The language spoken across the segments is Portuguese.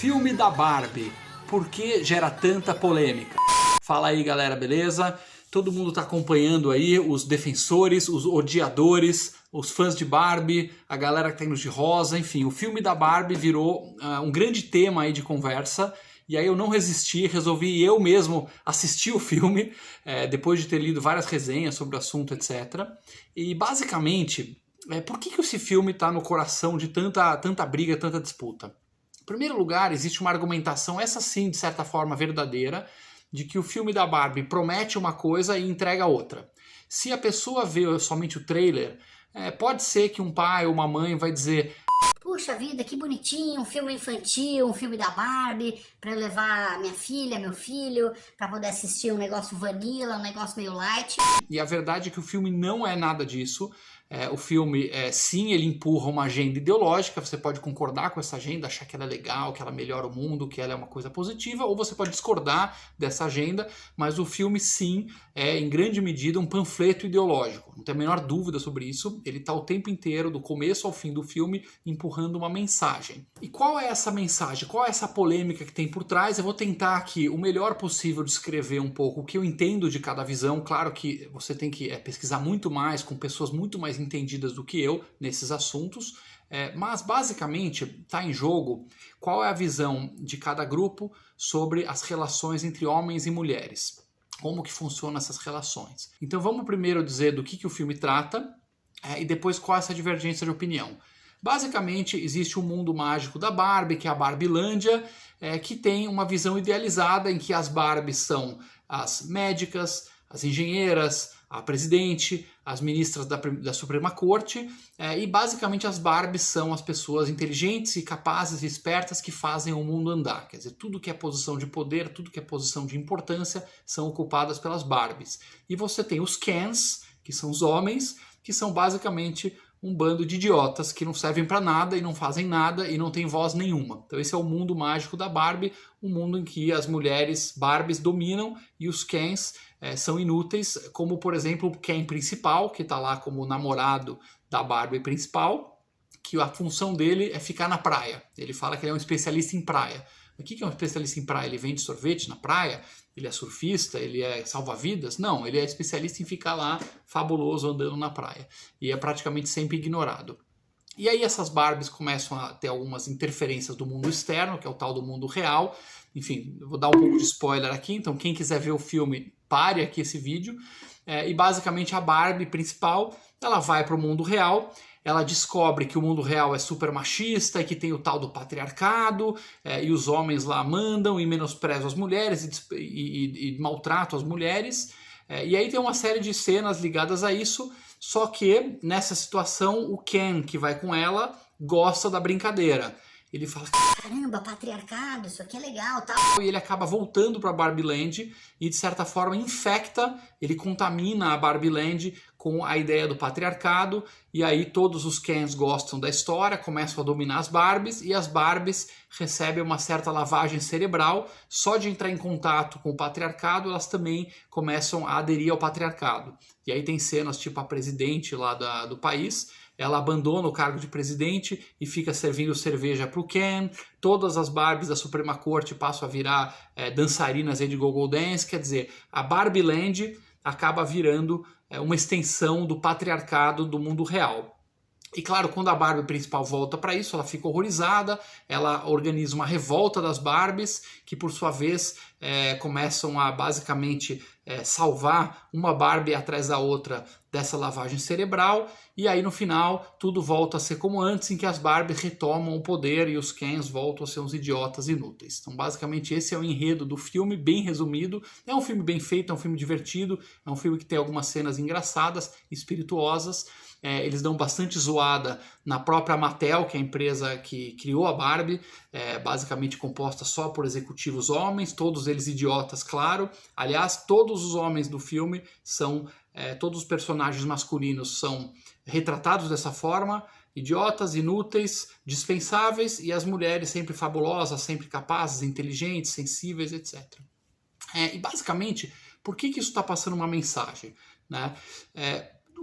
Filme da Barbie, por que gera tanta polêmica? Fala aí galera, beleza? Todo mundo está acompanhando aí os defensores, os odiadores, os fãs de Barbie, a galera que tá indo de rosa, enfim, o filme da Barbie virou um grande tema aí de conversa. E aí eu não resisti, resolvi eu mesmo assistir o filme, depois de ter lido várias resenhas sobre o assunto, etc. E basicamente, por que esse filme está no coração de tanta briga, tanta disputa? Em primeiro lugar, existe uma argumentação, essa sim, de certa forma verdadeira, de que o filme da Barbie promete uma coisa e entrega outra. Se a pessoa vê somente o trailer, pode ser que um pai ou uma mãe vai dizer: puxa vida, que bonitinho, um filme infantil, um filme da Barbie, pra eu levar minha filha, meu filho, pra poder assistir um negócio vanilla, um negócio meio light. E a verdade é que o filme não é nada disso. O filme, sim, ele empurra uma agenda ideológica, você pode concordar com essa agenda, achar que ela é legal, que ela melhora o mundo, que ela é uma coisa positiva, ou você pode discordar dessa agenda, mas o filme, sim, é em grande medida um panfleto ideológico, não tem a menor dúvida sobre isso. Ele está o tempo inteiro, do começo ao fim do filme, empurrando uma mensagem. E qual é essa mensagem? Qual é essa polêmica que tem por trás? Eu vou tentar aqui o melhor possível descrever um pouco o que eu entendo de cada visão. Claro que você tem que pesquisar muito mais, com pessoas muito mais entendidas do que eu nesses assuntos, mas basicamente está em jogo qual é a visão de cada grupo sobre as relações entre homens e mulheres, como que funcionam essas relações. Então vamos primeiro dizer do que o filme trata e depois qual é essa divergência de opinião. Basicamente existe um mundo mágico da Barbie, que é a Barbilândia, que tem uma visão idealizada em que as Barbies são as médicas, as engenheiras, a presidente, as ministras da Suprema Corte, e basicamente as Barbies são as pessoas inteligentes e capazes e espertas que fazem o mundo andar. Quer dizer, tudo que é posição de poder, tudo que é posição de importância são ocupadas pelas Barbies. E você tem os Kens, que são os homens, que são basicamente um bando de idiotas que não servem para nada e não fazem nada e não tem voz nenhuma. Então esse é o mundo mágico da Barbie, um mundo em que as mulheres Barbies dominam e os Kens são inúteis, como por exemplo o Ken principal, que está lá como namorado da Barbie principal, que a função dele é ficar na praia. Ele fala que ele é um especialista em praia. O que é um especialista em praia? Ele vende sorvete na praia? Ele é surfista? Ele é salva-vidas? Não, ele é especialista em ficar lá fabuloso andando na praia. E é praticamente sempre ignorado. E aí essas Barbies começam a ter algumas interferências do mundo externo, que é o tal do mundo real. Enfim, eu vou dar um pouco de spoiler aqui, então quem quiser ver o filme, pare aqui esse vídeo. E basicamente a Barbie principal, ela vai para o mundo real. Ela descobre que o mundo real é super machista e que tem o tal do patriarcado, e os homens lá mandam e menosprezam as mulheres e maltratam as mulheres. E aí tem uma série de cenas ligadas a isso, só que nessa situação o Ken, que vai com ela, gosta da brincadeira. Ele fala: caramba, patriarcado, isso aqui é legal, tal. E ele acaba voltando para Barbieland e de certa forma infecta, ele contamina a Barbieland com a ideia do patriarcado, e aí todos os Kens gostam da história, começam a dominar as Barbies, e as Barbies recebem uma certa lavagem cerebral. Só de entrar em contato com o patriarcado, elas também começam a aderir ao patriarcado. E aí tem cenas tipo a presidente lá do país, ela abandona o cargo de presidente e fica servindo cerveja para o Ken. Todas as Barbies da Suprema Corte passam a virar dançarinas de go-go dance. Quer dizer, a Barbieland acaba virando uma extensão do patriarcado do mundo real. E claro, quando a Barbie principal volta para isso, ela fica horrorizada, ela organiza uma revolta das Barbies, que por sua vez começam a basicamente salvar uma Barbie atrás da outra dessa lavagem cerebral, e aí no final tudo volta a ser como antes, em que as Barbies retomam o poder e os Kens voltam a ser uns idiotas inúteis. Então basicamente esse é o enredo do filme, bem resumido. É um filme bem feito, é um filme divertido, é um filme que tem algumas cenas engraçadas, espirituosas. Eles dão bastante zoada na própria Mattel, que é a empresa que criou a Barbie, basicamente composta só por executivos homens, todos eles idiotas, claro. Aliás, todos os homens do filme são, todos os personagens masculinos são retratados dessa forma, idiotas, inúteis, dispensáveis, e as mulheres sempre fabulosas, sempre capazes, inteligentes, sensíveis, etc. E basicamente, por que isso está passando uma mensagem, né?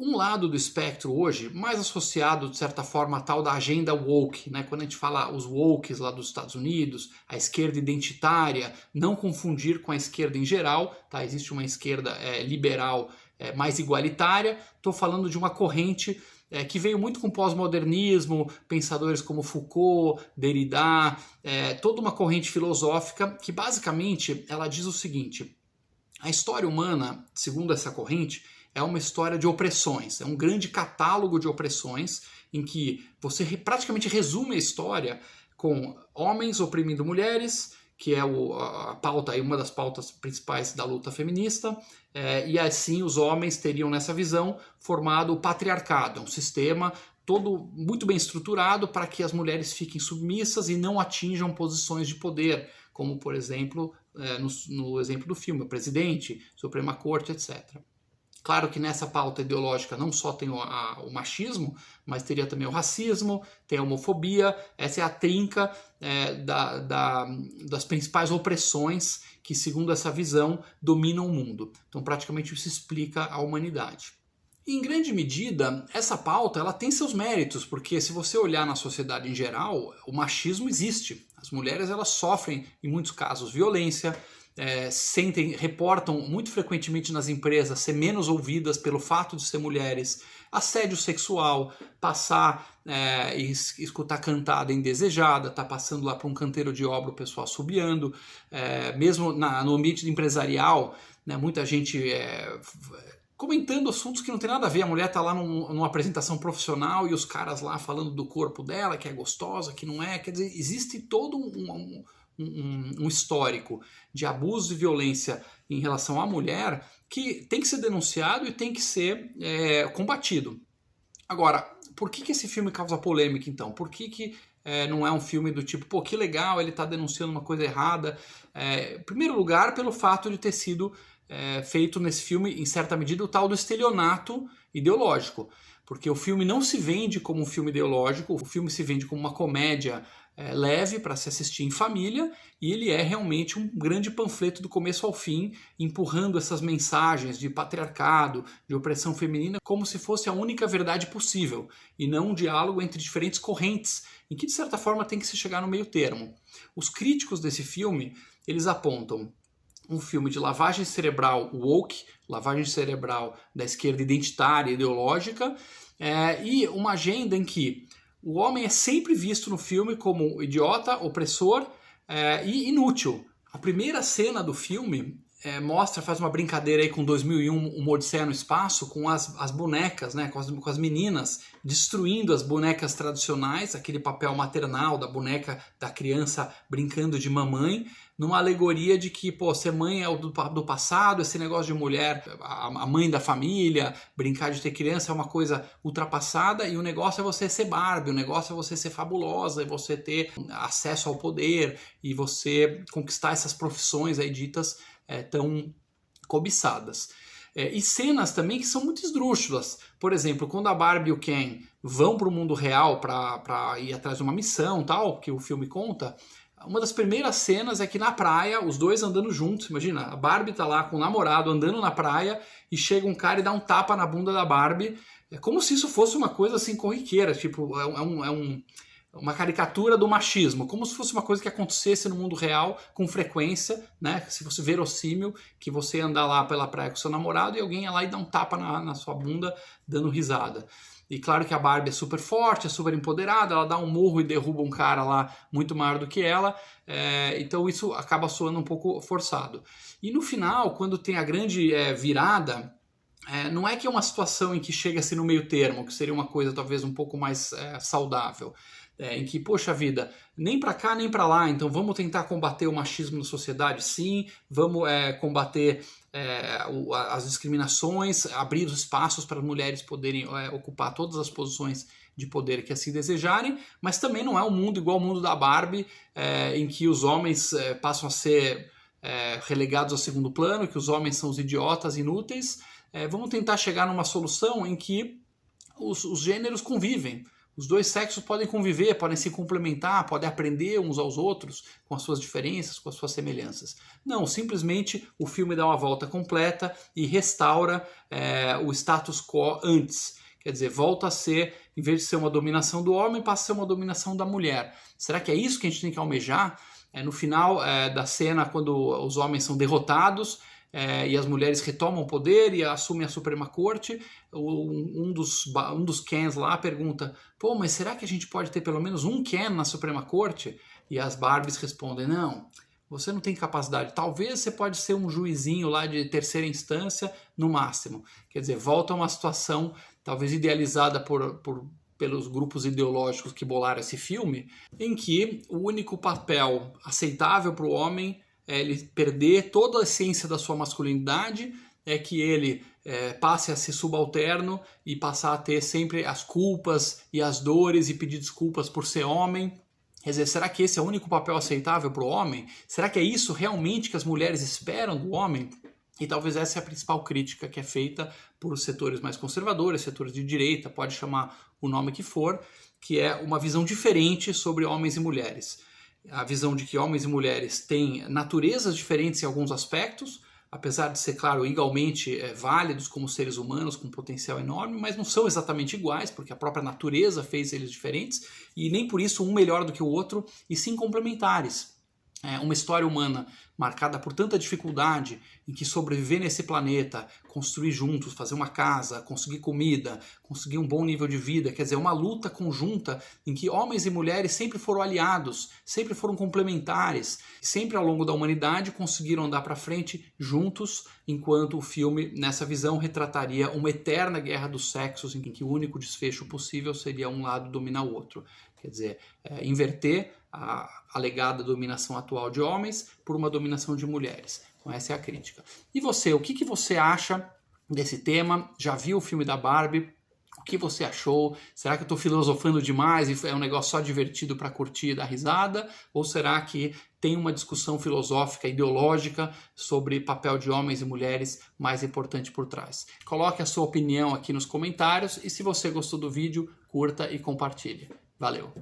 um lado do espectro hoje, mais associado de certa forma a tal da agenda woke, né? Quando a gente fala os wokes lá dos Estados Unidos, a esquerda identitária, não confundir com a esquerda em geral, tá? Existe uma esquerda liberal mais igualitária, estou falando de uma corrente que veio muito com pós-modernismo, pensadores como Foucault, Derrida, toda uma corrente filosófica que basicamente ela diz o seguinte: a história humana, segundo essa corrente, é uma história de opressões, é um grande catálogo de opressões em que você praticamente resume a história com homens oprimindo mulheres, que é a pauta, uma das pautas principais da luta feminista, e assim os homens teriam nessa visão formado o patriarcado, um sistema todo muito bem estruturado para que as mulheres fiquem submissas e não atinjam posições de poder, como por exemplo, no exemplo do filme, o presidente, Suprema Corte, etc. Claro que nessa pauta ideológica não só tem o machismo, mas teria também o racismo, tem a homofobia. Essa é a trinca das principais opressões que, segundo essa visão, dominam o mundo. Então praticamente isso explica a humanidade. E, em grande medida, essa pauta ela tem seus méritos, porque se você olhar na sociedade em geral, o machismo existe. As mulheres elas sofrem, em muitos casos, violência, reportam muito frequentemente nas empresas ser menos ouvidas pelo fato de ser mulheres, assédio sexual, passar e escutar cantada indesejada, tá passando lá para um canteiro de obra o pessoal assobiando, mesmo no ambiente empresarial, né, muita gente comentando assuntos que não tem nada a ver. A mulher tá lá numa apresentação profissional e os caras lá falando do corpo dela, que é gostosa, que não é. Quer dizer, existe todo um histórico de abuso e violência em relação à mulher que tem que ser denunciado e tem que ser combatido. Agora, por que esse filme causa polêmica então? Por que não é um filme do tipo, pô, que legal, ele está denunciando uma coisa errada? Em primeiro lugar, pelo fato de ter sido feito nesse filme, em certa medida, o tal do estelionato ideológico. Porque o filme não se vende como um filme ideológico, o filme se vende como uma comédia leve para se assistir em família, e ele é realmente um grande panfleto do começo ao fim, empurrando essas mensagens de patriarcado, de opressão feminina, como se fosse a única verdade possível, e não um diálogo entre diferentes correntes, em que de certa forma tem que se chegar no meio termo. Os críticos desse filme, eles apontam um filme de lavagem cerebral woke, lavagem cerebral da esquerda identitária, ideológica, e uma agenda em que o homem é sempre visto no filme como idiota, opressor e inútil. A primeira cena do filme faz uma brincadeira aí com 2001, Uma Odisseia no Espaço, com as bonecas, né, com as meninas destruindo as bonecas tradicionais, aquele papel maternal da boneca da criança brincando de mamãe, numa alegoria de que, pô, ser mãe é do passado, esse negócio de mulher, a mãe da família, brincar de ter criança é uma coisa ultrapassada, e o negócio é você ser Barbie, o negócio é você ser fabulosa, e você ter acesso ao poder, e você conquistar essas profissões aí ditas tão cobiçadas. E cenas também que são muito esdrúxulas. Por exemplo, quando a Barbie e o Ken vão para o mundo real para ir atrás de uma missão, tal, que o filme conta, uma das primeiras cenas é que na praia, os dois andando juntos, imagina, a Barbie tá lá com o namorado andando na praia e chega um cara e dá um tapa na bunda da Barbie, como se isso fosse uma coisa assim corriqueira, tipo, uma caricatura do machismo, como se fosse uma coisa que acontecesse no mundo real com frequência, né? Se fosse verossímil que você andar lá pela praia com seu namorado e alguém ia lá e dá um tapa na sua bunda dando risada. E claro que a Barbie é super forte, é super empoderada, ela dá um murro e derruba um cara lá muito maior do que ela, então isso acaba soando um pouco forçado. E no final, quando tem a grande virada, não é que é uma situação em que chega-se no meio termo, que seria uma coisa talvez um pouco mais saudável, em que, poxa vida, nem para cá nem para lá, então vamos tentar combater o machismo na sociedade, sim, vamos combater as discriminações, abrir os espaços para as mulheres poderem ocupar todas as posições de poder que assim desejarem, mas também não é um mundo igual ao mundo da Barbie, em que os homens passam a ser relegados ao segundo plano, que os homens são os idiotas inúteis. Vamos tentar chegar numa solução em que os gêneros convivem. os dois sexos podem conviver, podem se complementar, podem aprender uns aos outros com as suas diferenças, com as suas semelhanças. Não, simplesmente o filme dá uma volta completa e restaura o status quo antes. Quer dizer, volta a ser, em vez de ser uma dominação do homem, passa a ser uma dominação da mulher. Será que é isso que a gente tem que almejar? No final da cena, quando os homens são derrotados, e as mulheres retomam o poder e assumem a Suprema Corte, um dos Kens lá pergunta: pô, mas será que a gente pode ter pelo menos um Ken na Suprema Corte? E as Barbies respondem: não, você não tem capacidade, talvez você pode ser um juizinho lá de terceira instância no máximo. Quer dizer, volta a uma situação talvez idealizada pelos grupos ideológicos que bolaram esse filme, em que o único papel aceitável para o homem ele perder toda a essência da sua masculinidade, que ele passe a ser subalterno e passar a ter sempre as culpas e as dores e pedir desculpas por ser homem. Quer dizer, será que esse é o único papel aceitável para o homem? Será que é isso realmente que as mulheres esperam do homem? E talvez essa é a principal crítica que é feita por setores mais conservadores, setores de direita, pode chamar o nome que for, que é uma visão diferente sobre homens e mulheres. A visão de que homens e mulheres têm naturezas diferentes em alguns aspectos, apesar de ser, claro, igualmente válidos como seres humanos com potencial enorme, mas não são exatamente iguais, porque a própria natureza fez eles diferentes, e nem por isso um melhor do que o outro, e sim complementares. Uma história humana marcada por tanta dificuldade, em que sobreviver nesse planeta, construir juntos, fazer uma casa, conseguir comida, conseguir um bom nível de vida, quer dizer, uma luta conjunta em que homens e mulheres sempre foram aliados, sempre foram complementares, sempre ao longo da humanidade conseguiram andar para frente juntos, enquanto o filme, nessa visão, retrataria uma eterna guerra dos sexos, em que o único desfecho possível seria um lado dominar o outro. Quer dizer, inverter a alegada dominação atual de homens por uma dominação de mulheres. Então essa é a crítica. E você, o que você acha desse tema? Já viu o filme da Barbie? O que você achou? Será que eu estou filosofando demais e é um negócio só divertido para curtir e dar risada? Ou será que tem uma discussão filosófica, ideológica sobre papel de homens e mulheres mais importante por trás? Coloque a sua opinião aqui nos comentários e se você gostou do vídeo, curta e compartilhe. Valeu!